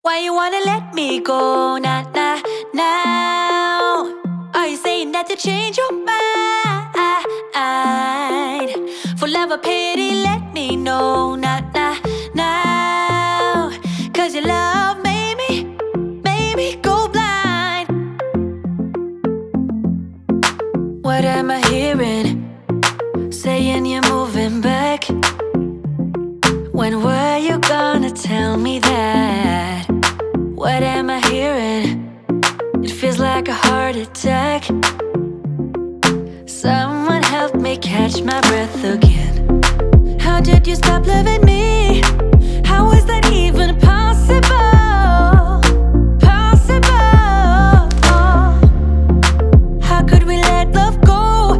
Why you wanna let me go? Nah, nah, now. Are you saying that to change your mind? For love or pity, let me know. Nah, nah, now. Cause your love made me go blind. What am I hearing? Saying you're moving back. When were you gonna tell me that? What am I hearing? It feels like a heart attack. Someone help me catch my breath again. How did you stop loving me? How is that even possible? Possible. How could we let love go?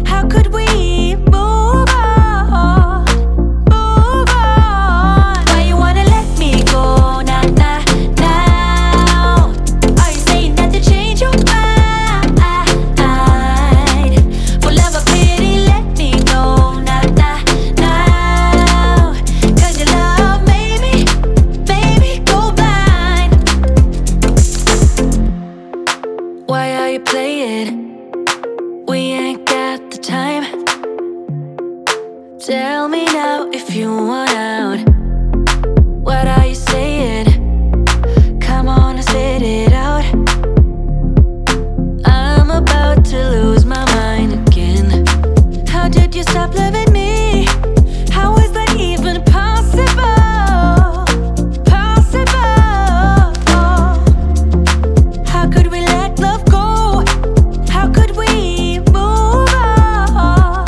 How could we move on? Move on. Why you wanna let me go? Nah, nah, now. Are you saying that to change your mind? For love or pity, let me know. Nah, nah, now. Cause your love made me go blind. Why are you playing? We ain't got the time. Tell me now if you want out. What are you saying? Come on and spit it out. I'm about to lose my mind again. How did you stop loving me? How is that even possible? Possible. How could we let love go? How could we move on?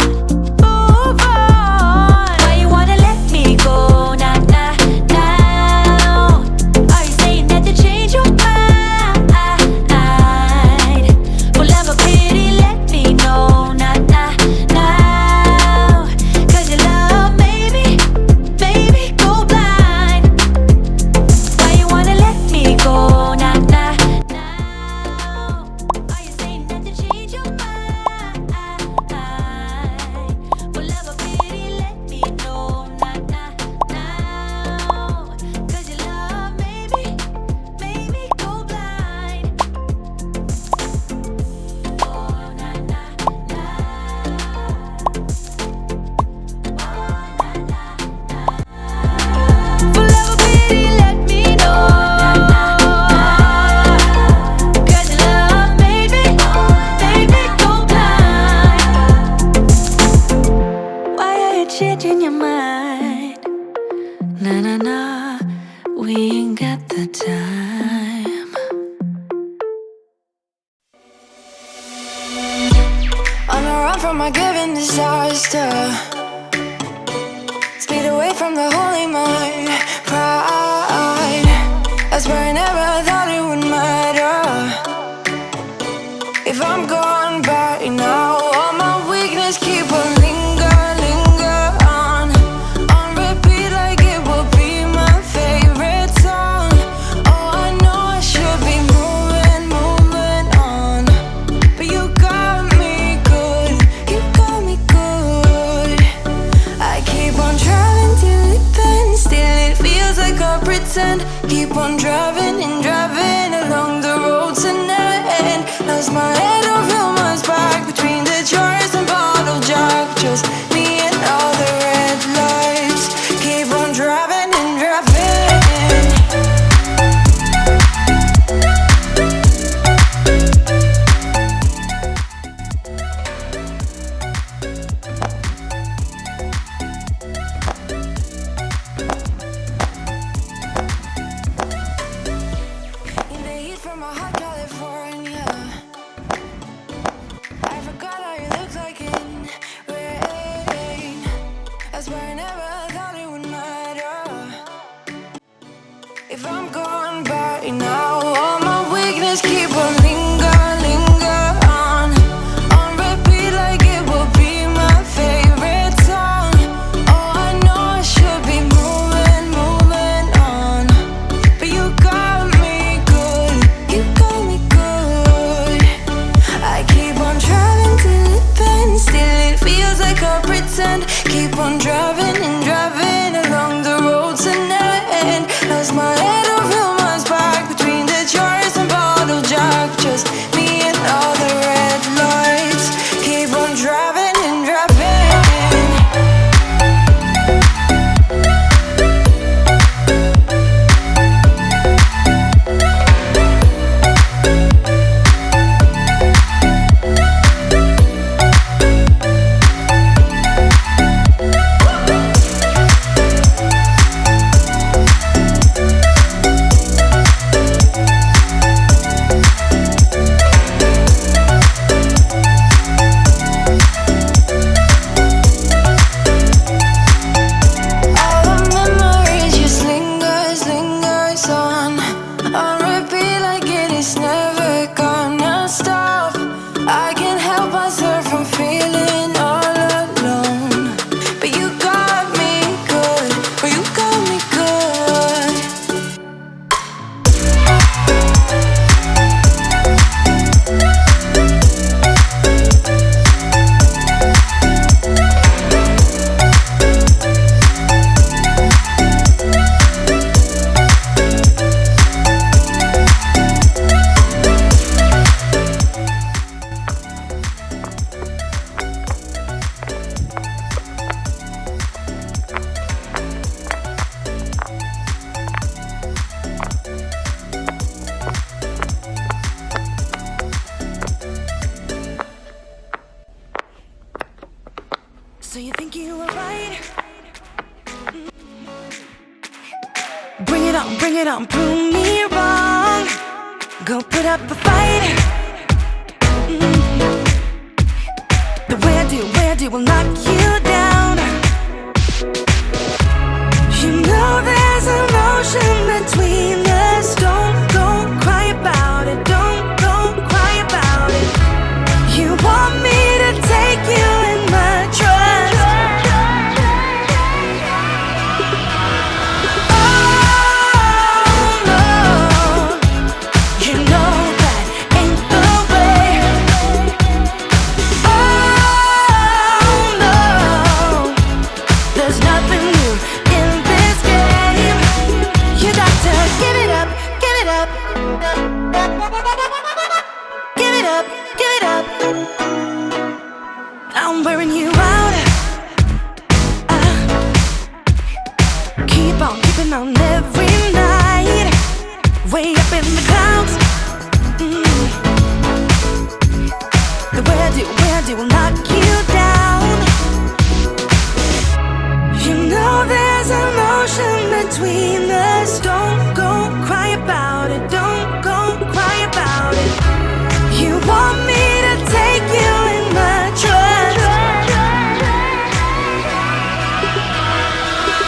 Move on. Why you wanna let me go? Nah, nah, now. Are you saying that to change your mind? For love or pity, let me know. Nah, nah, now. Cause your love made me go blind. Why you wanna let me go? Nah, nah, now. Are you saying that to change your mind? For love or pity, let me know. Nah, nah, now. Cause your love made me go blind. Oh, nah, nah, now. Oh, nah, nah, for love or pity, let me know. Cause your love made me go blind. Why are you changing your mind? Nah, nah, nah, we ain't got the time. On the run from my given disaster. Speed away from the holy mind. Pride. I swear I never thought it would matter. If I'm gone by now, all my weakness keep on linger on repeat like it will be my favorite song. Oh, I know I should be moving on, but you got me good, I keep on driving till it bends, still it feels like I pretend. Keep on driving and driving along the road to never end. Lost my head, don't feel my spark between the jars and bottle jack. Just me and all the red lights. Keep on driving and driving. it on, prove me wrong. Go put up a fight. The where do will knock you down. You know there's an ocean between us. Don't go cry about it. Don't go cry about it. You want me to take you in my trust. Oh no, you know that ain't the way. Oh no, there's nothing new in this game. You got to give it up, give it up. Give it up, give it up. I'm wearing you out. Keep on keeping on every night. Way up in the clouds. The where do will knock you down. You know there's an ocean between us. Don't go cry about it. Don't go cry about it. You want me to take you in my trust.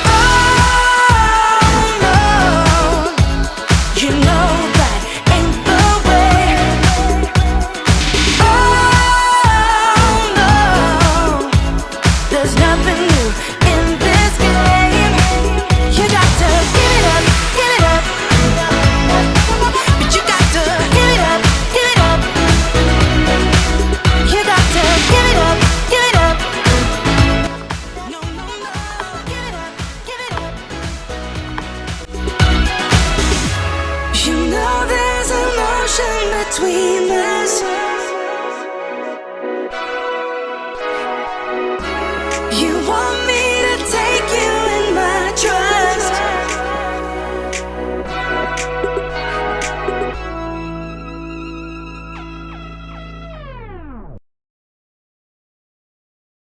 Oh no, you know that ain't the way. Oh no, there's nothing new in this game. You got to give it up, give it up. But you got to give it up, give it up. You got to give it up, give it up. No, no, no, give it up, give it up. You know there's an ocean between us.